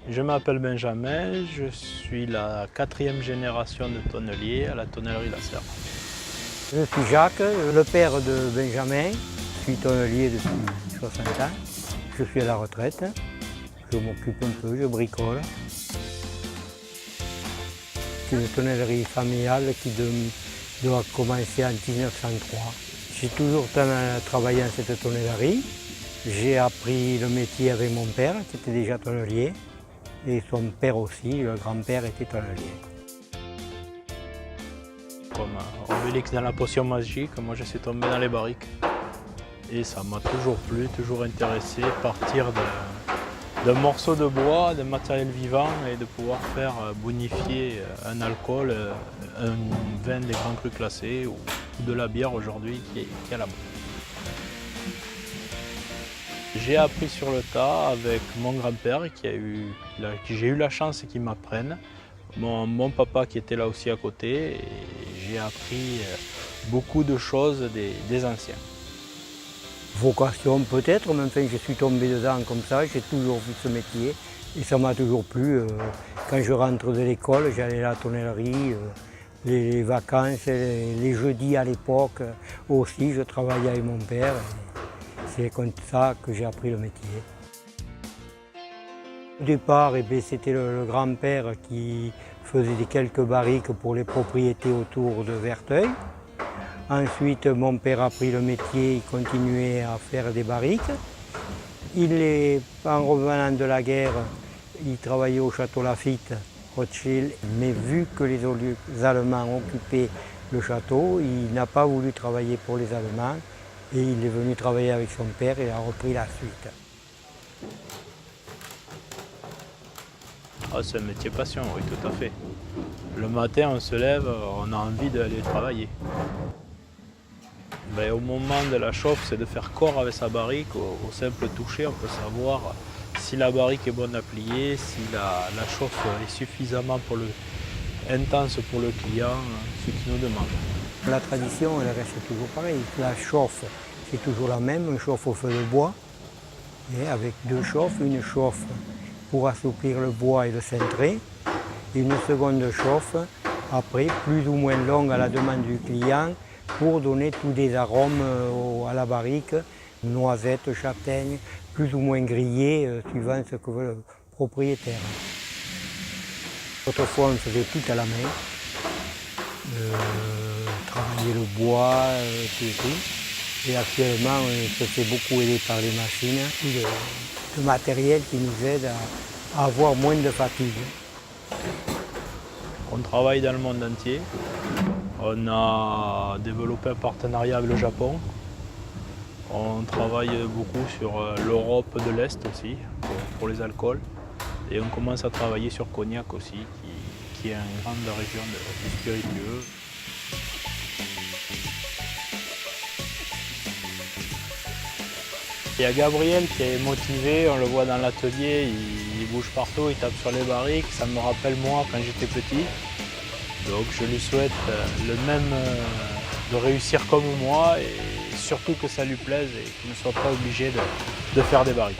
Je m'appelle Benjamin, je suis la 4e génération de tonnelier à la tonnellerie La Serre. Je suis Jacques, le père de Benjamin. Je suis tonnelier depuis 60 ans. Je suis à la retraite. Je m'occupe un peu, je bricole. C'est une tonnellerie familiale qui doit commencer en 1903. J'ai toujours travaillé dans cette tonnellerie. J'ai appris le métier avec mon père, qui était déjà tonnelier, et son père aussi, le grand-père était tonnelier. Comme Obélix dans la potion magique, moi je suis tombé dans les barriques. Et ça m'a toujours plu, toujours intéressé, partir d'un morceau de bois, d'un matériel vivant et de pouvoir faire bonifier un alcool, un vin des grands crus classés ou de la bière aujourd'hui qui est à la mode. J'ai appris sur le tas avec mon grand-père j'ai eu la chance qu'il m'apprenne. Mon papa qui était là aussi à côté, et j'ai appris beaucoup de choses des anciens. Vocation peut-être, mais enfin je suis tombé dedans comme ça, j'ai toujours vu ce métier et ça m'a toujours plu. Quand je rentre de l'école, j'allais à la tonnellerie, les vacances, les jeudis à l'époque aussi, je travaillais avec mon père. C'est comme ça que j'ai appris le métier. Au départ, c'était le grand-père qui faisait quelques barriques pour les propriétés autour de Verteuil. Ensuite, mon père a pris le métier, il continuait à faire des barriques. En revenant de la guerre, il travaillait au château Laffitte, Rothschild, mais vu que les Allemands occupaient le château, il n'a pas voulu travailler pour les Allemands et il est venu travailler avec son père et a repris la suite. Ah, c'est un métier passion, oui, tout à fait. Le matin, on se lève, on a envie d'aller travailler. Au moment de la chauffe, c'est de faire corps avec sa barrique. Au simple toucher, on peut savoir si la barrique est bonne à plier, si la chauffe est suffisamment intense pour le client, ce qu'il nous demande. La tradition, elle reste toujours pareille. La chauffe, c'est toujours la même, une chauffe au feu de bois, et avec deux chauffes, une chauffe pour assouplir le bois et le cintrer, et une seconde chauffe, après, plus ou moins longue à la demande du client, pour donner tous des arômes à la barrique, noisettes, châtaignes, plus ou moins grillés, suivant ce que veut le propriétaire. Autrefois, on faisait tout à la main, travailler le bois, tout. Et actuellement, on se fait beaucoup aider par les machines, le matériel qui nous aide à avoir moins de fatigue. On travaille dans le monde entier. On a développé un partenariat avec le Japon. On travaille beaucoup sur l'Europe de l'Est aussi, pour les alcools. Et on commence à travailler sur Cognac aussi, qui est une grande région de spiritueux. Il y a Gabriel qui est motivé, on le voit dans l'atelier, il bouge partout, il tape sur les barriques. Ça me rappelle moi quand j'étais petit. Donc je lui souhaite de réussir comme moi et surtout que ça lui plaise et qu'il ne soit pas obligé de faire des barriques.